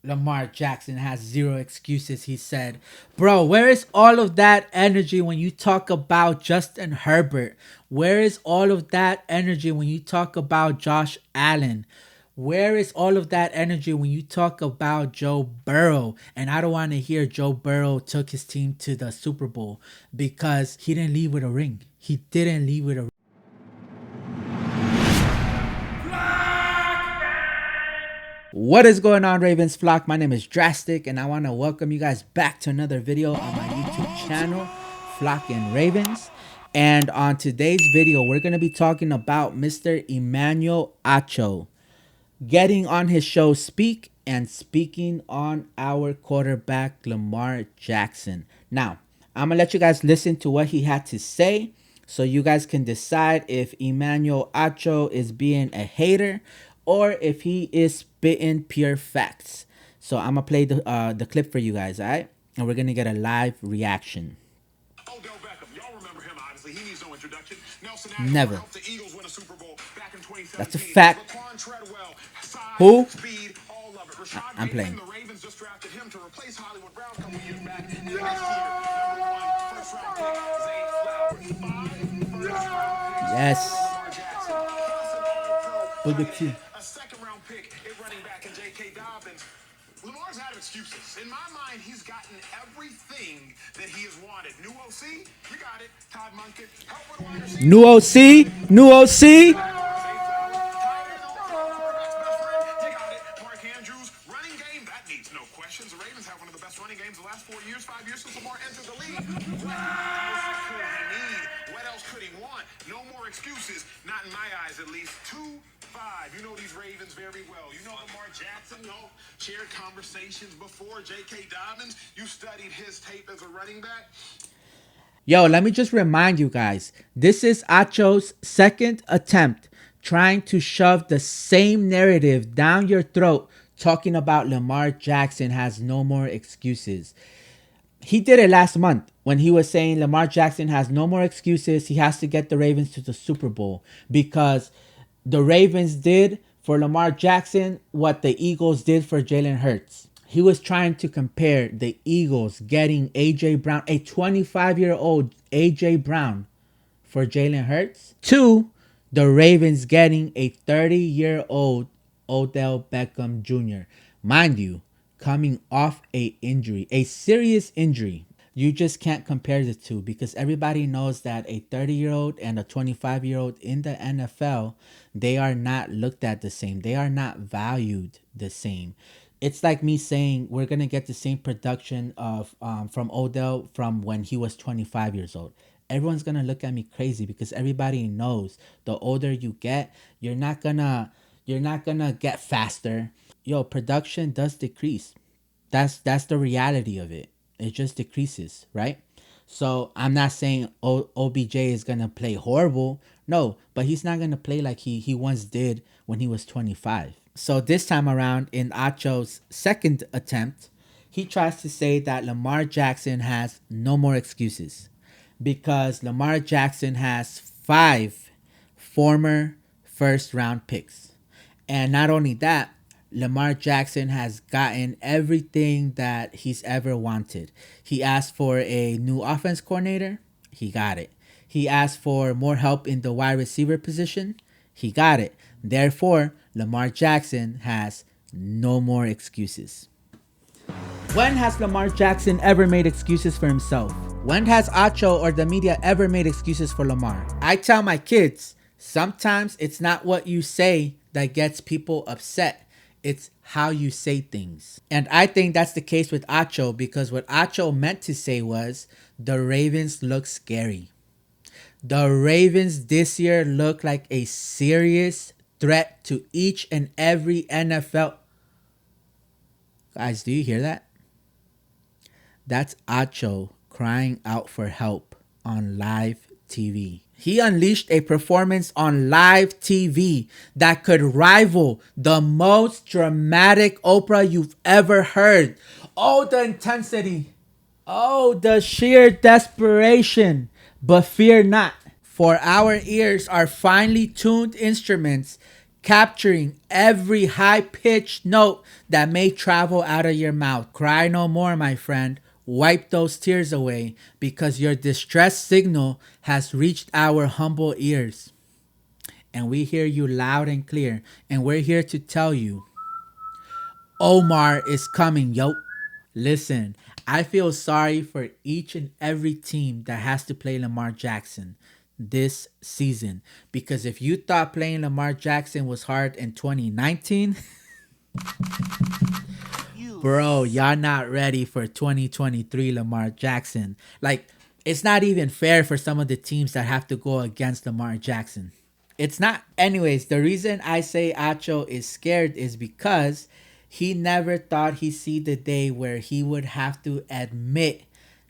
Lamar Jackson has zero excuses, he said. Bro, where is all of that energy when you talk about Justin Herbert? Where is all of that energy when you talk about Josh Allen? Where is all of that energy when you talk about Joe Burrow? And I don't want to hear Joe Burrow took his team to the Super Bowl because he didn't leave with a ring. He didn't leave with a ring. What is going on, Ravens flock? My name is Drastic, and I want to welcome you guys back to another video on my YouTube channel, Flock and Ravens. And on today's video, we're going to be talking about Mr. Emmanuel Acho getting on his show Speak and speaking on our quarterback, Lamar Jackson. Now, I'm going to let you guys listen to what he had to say so you guys can decide if Emmanuel Acho is being a hater or if he is spitting pure facts. So I'm going to play the clip for you guys, all right? And we're going to get a live reaction. Odell Beckham, y'all remember him, obviously. He needs no introduction. Nelson Aguilar never helped the Eagles win a Super Bowl back in 2017. That's a fact. Size, who? Speed, all of it. I'm playing. The Ravens just drafted him to replace Hollywood Brown a couple years back. And the next year, #1 first round pick, Zay Flowers. 5 first round picks. Yes. Booger T. A second round pick at running back in J.K. Dobbins. Lamar's out of excuses. In my mind, he's gotten everything that he has wanted. New OC, you got it. Todd Monken, help with wide receivers. New OC, new OC. Mark Andrews, running game, that needs no questions. The Ravens have one of the best running games the last 4 years, 5 years since Lamar entered the league. What else could he need? What else could he want? No more excuses, not in my eyes at least. 2-5. You know these Ravens very well. You know Lamar Jackson, shared conversations before. J.K. Dobbins, you studied his tape as a running back. Yo, let me just remind you guys, this is Acho's second attempt trying to shove the same narrative down your throat, talking about Lamar Jackson has no more excuses. He did it last month when he was saying Lamar Jackson has no more excuses. He has to get the Ravens to the Super Bowl because the Ravens did for Lamar Jackson what the Eagles did for Jalen Hurts. He was trying to compare the Eagles getting A.J. Brown, a 25-year-old A.J. Brown for Jalen Hurts, to the Ravens getting a 30-year-old Odell Beckham Jr. Mind you, coming off a injury, a serious injury. You just can't compare the two because everybody knows that a 30-year-old and a 25-year-old in the NFL, they are not looked at the same. They are not valued the same. It's like me saying we're going to get the same production of from Odell from when he was 25 years old. Everyone's going to look at me crazy because everybody knows the older you get, you're not going to get faster. Yo, production does decrease. That's the reality of it. It just decreases, right? So I'm not saying OBJ is gonna play horrible. No, but he's not gonna play like he once did when he was 25. So this time around in Acho's second attempt, he tries to say that Lamar Jackson has no more excuses because Lamar Jackson has 5 former first round picks. And not only that, Lamar Jackson has gotten everything that he's ever wanted. He asked for a new offense coordinator. He got it. He asked for more help in the wide receiver position. He got it. Therefore, Lamar Jackson has no more excuses. When has Lamar Jackson ever made excuses for himself? When has Acho or the media ever made excuses for Lamar? I tell my kids, sometimes it's not what you say that gets people upset. It's how you say things. And I think that's the case with Acho because what Acho meant to say was the Ravens look scary. The Ravens this year look like a serious threat to each and every NFL. Guys, do you hear that? That's Acho crying out for help on live TV. He unleashed a performance on live TV that could rival the most dramatic Oprah you've ever heard. Oh, the intensity. Oh, the sheer desperation. But fear not, for our ears are finely tuned instruments capturing every high pitched note that may travel out of your mouth. Cry no more, my friend. Wipe those tears away because your distress signal has reached our humble ears. And we hear you loud and clear. And we're here to tell you Omar is coming, yo. Listen, I feel sorry for each and every team that has to play Lamar Jackson this season. Because if you thought playing Lamar Jackson was hard in 2019, bro, y'all not ready for 2023 Lamar Jackson. Like, it's not even fair for some of the teams that have to go against Lamar Jackson. It's not. Anyways, the reason I say Acho is scared is because he never thought he'd see the day where he would have to admit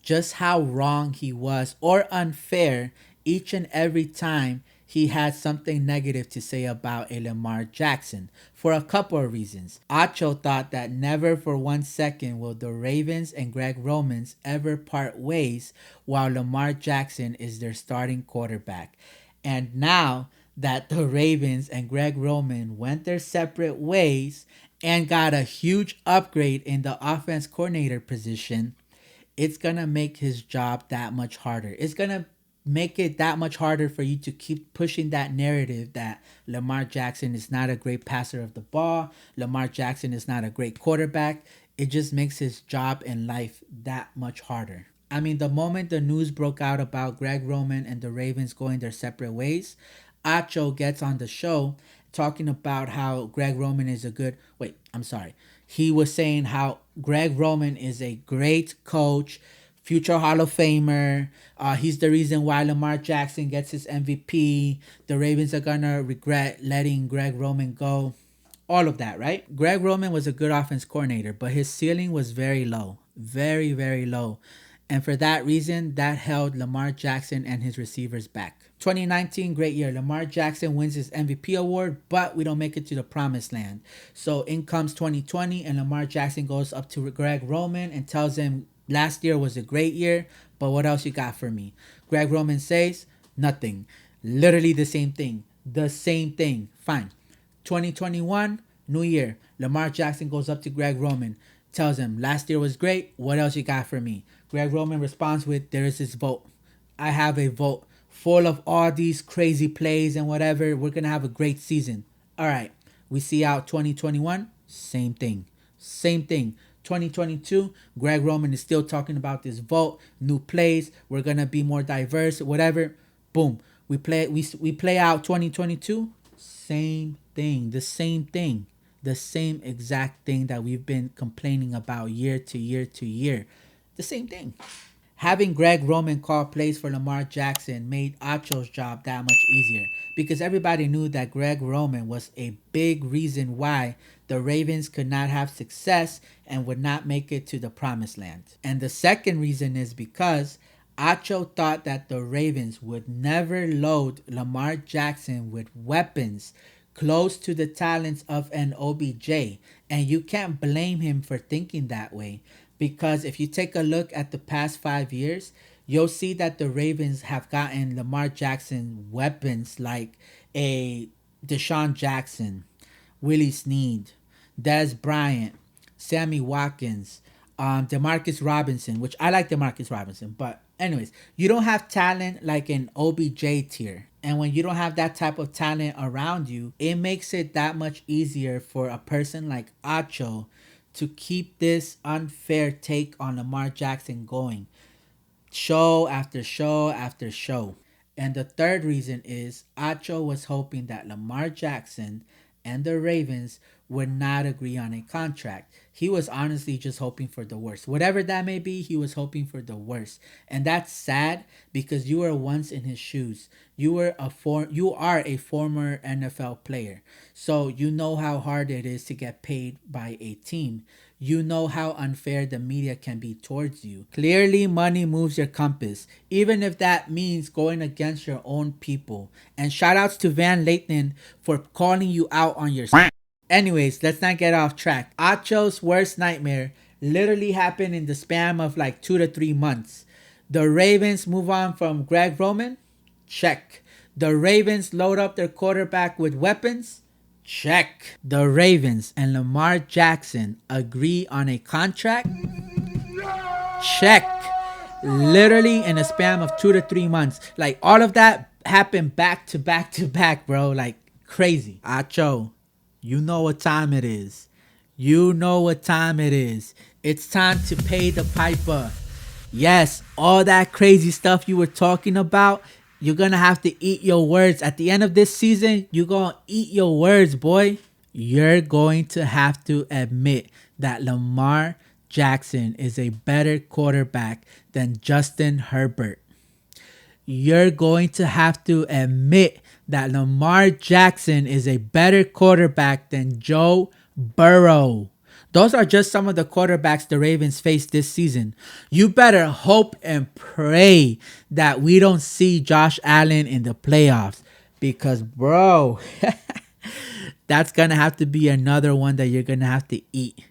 just how wrong he was or unfair each and every time he had something negative to say about a Lamar Jackson for a couple of reasons. Acho thought that never for 1 second will the Ravens and Greg Romans ever part ways while Lamar Jackson is their starting quarterback. And now that the Ravens and Greg Roman went their separate ways and got a huge upgrade in the offense coordinator position, it's going to make his job that much harder. It's going to make it that much harder for you to keep pushing that narrative that Lamar Jackson is not a great passer of the ball. Lamar Jackson is not a great quarterback. It just makes his job in life that much harder. I mean, the moment the news broke out about Greg Roman and the Ravens going their separate ways, Acho gets on the show talking about how Greg Roman is a good. Wait, I'm sorry. He was saying how Greg Roman is a great coach, future Hall of Famer. He's the reason why Lamar Jackson gets his MVP. The Ravens are gonna regret letting Greg Roman go. All of that, right? Greg Roman was a good offense coordinator, but his ceiling was very low. Very, very low. And for that reason, that held Lamar Jackson and his receivers back. 2019, great year. Lamar Jackson wins his MVP award, but we don't make it to the promised land. So in comes 2020, and Lamar Jackson goes up to Greg Roman and tells him, last year was a great year, but what else you got for me? Greg Roman says, nothing. Literally the same thing. The same thing. Fine. 2021, new year. Lamar Jackson goes up to Greg Roman, tells him, last year was great. What else you got for me? Greg Roman responds with, there is his vote. I have a vote full of all these crazy plays and whatever. We're going to have a great season. All right. We see out 2021. Same thing. Same thing. 2022, Greg Roman is still talking about this vote, new plays. We're going to be more diverse, whatever. Boom. We play out 2022. Same thing. The same thing. The same exact thing that we've been complaining about year to year to year. The same thing. Having Greg Roman call plays for Lamar Jackson made Acho's job that much easier because everybody knew that Greg Roman was a big reason why the Ravens could not have success and would not make it to the promised land. And the second reason is because Acho thought that the Ravens would never load Lamar Jackson with weapons close to the talents of an OBJ. And you can't blame him for thinking that way because if you take a look at the past 5 years, you'll see that the Ravens have gotten Lamar Jackson weapons like a Deshaun Jackson, Willie Snead, Des Bryant, Sammy Watkins, Demarcus Robinson, which I like Demarcus Robinson, but anyways, you don't have talent like an OBJ tier. And when you don't have that type of talent around you, it makes it that much easier for a person like Acho to keep this unfair take on Lamar Jackson going show after show after show. And the third reason is Acho was hoping that Lamar Jackson and the Ravens would not agree on a contract. He was honestly just hoping for the worst. Whatever that may be, he was hoping for the worst. And that's sad because you were once in his shoes. You are a former NFL player. So you know how hard it is to get paid by a team. You know how unfair the media can be towards you. Clearly, money moves your compass, even if that means going against your own people. And shout outs to Van Lathan for calling you out on your. Anyways, let's not get off track. Acho's worst nightmare literally happened in the span of like 2 to 3 months. The Ravens move on from Greg Roman? Check. The Ravens load up their quarterback with weapons? Check. The Ravens and Lamar Jackson agree on a contract? Check. Literally in a span of 2 to 3 months. Like, all of that happened back to back to back, bro. Like, crazy. Acho, you know what time it is. You know what time it is. It's time to pay the piper. Yes, all that crazy stuff you were talking about, you're going to have to eat your words. At the end of this season, you're going to eat your words, boy. You're going to have to admit that Lamar Jackson is a better quarterback than Justin Herbert. You're going to have to admit that Lamar Jackson is a better quarterback than Joe Burrow. Those are just some of the quarterbacks the Ravens faced this season. You better hope and pray that we don't see Josh Allen in the playoffs. Because, bro, that's going to have to be another one that you're going to have to eat.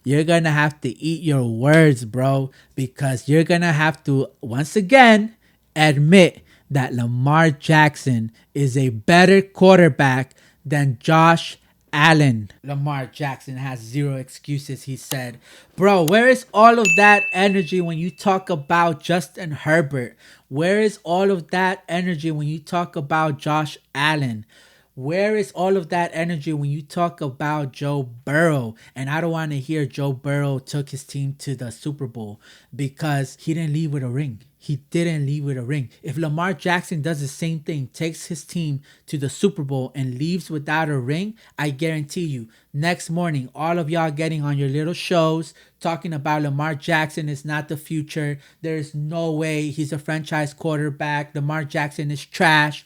You're going to have to eat your words, bro. Because you're going to have to, once again, admit that Lamar Jackson is a better quarterback than Josh Allen. Lamar Jackson has zero excuses, he said. Bro, where is all of that energy when you talk about Justin Herbert? Where is all of that energy when you talk about Josh Allen? Where is all of that energy when you talk about Joe Burrow? And I don't want to hear Joe Burrow took his team to the Super Bowl because he didn't leave with a ring. He didn't leave with a ring. If Lamar Jackson does the same thing, takes his team to the Super Bowl and leaves without a ring, I guarantee you, next morning, all of y'all getting on your little shows talking about Lamar Jackson is not the future. There's no way he's a franchise quarterback. Lamar Jackson is trash.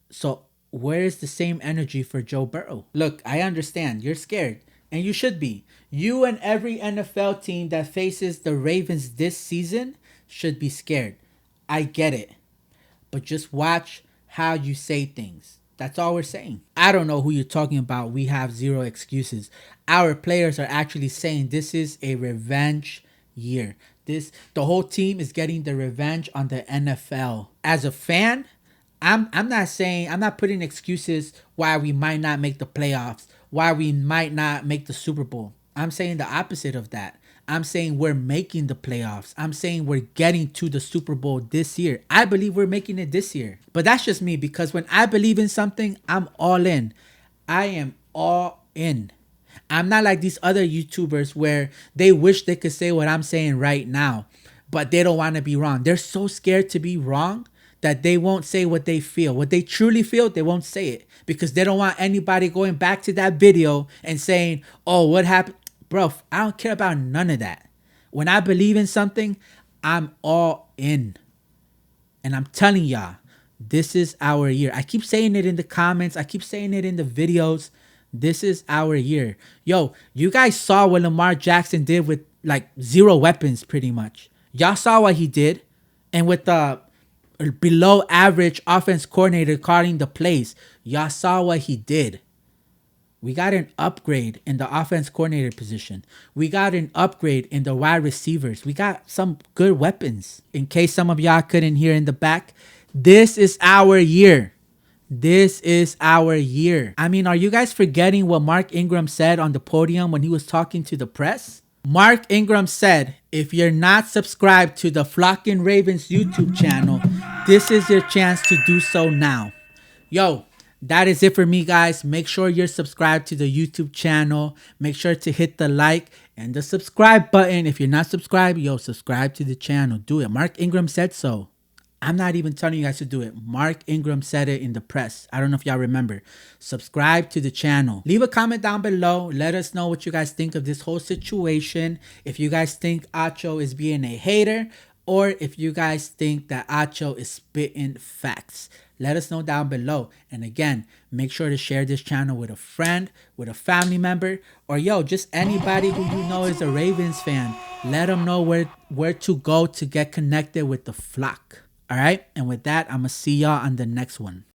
So where is the same energy for Joe Burrow? Look, I understand. You're scared. And you should be. You and every NFL team that faces the Ravens this season should be scared. I get it. But just watch how you say things. That's all we're saying. I don't know who you're talking about. We have zero excuses. Our players are actually saying this is a revenge year. The whole team is getting the revenge on the NFL. As a fan, I'm not putting excuses why we might not make the playoffs, why we might not make the Super Bowl. I'm saying the opposite of that. I'm saying we're making the playoffs. I'm saying we're getting to the Super Bowl this year. I believe we're making it this year. But that's just me, because when I believe in something, I'm all in. I am all in. I'm not like these other YouTubers where they wish they could say what I'm saying right now, but they don't want to be wrong. They're so scared to be wrong that they won't say what they feel. What they truly feel, they won't say it because they don't want anybody going back to that video and saying, oh, what happened? Bro, I don't care about none of that. When I believe in something, I'm all in. And I'm telling y'all, this is our year. I keep saying it in the comments. I keep saying it in the videos. This is our year. Yo, you guys saw what Lamar Jackson did with like zero weapons pretty much. Y'all saw what he did. And with the below average offense coordinator calling the plays, y'all saw what he did. We got an upgrade in the offense coordinator position. We got an upgrade in the wide receivers. We got some good weapons. In case some of y'all couldn't hear in the back, this is our year. This is our year. I mean, are you guys forgetting what Mark Ingram said on the podium when he was talking to the press? Mark Ingram said, if you're not subscribed to the Flockin' Ravens YouTube channel, this is your chance to do so now. Yo, that is it for me, guys. Make sure you're subscribed to the YouTube channel. Make sure to hit the like and the subscribe button. If you're not subscribed, yo, subscribe to the channel. Do it. Mark Ingram said so. I'm not even telling you guys to do it. Mark Ingram said it in the press. I don't know if y'all remember. Subscribe to the channel. Leave a comment down below. Let us know what you guys think of this whole situation. If you guys think Acho is being a hater, or if you guys think that Acho is spitting facts. Let us know down below. And again, make sure to share this channel with a friend, with a family member, or yo, just anybody who you know is a Ravens fan. Let them know where to go to get connected with the flock. All right. And with that, I'm going to see y'all on the next one.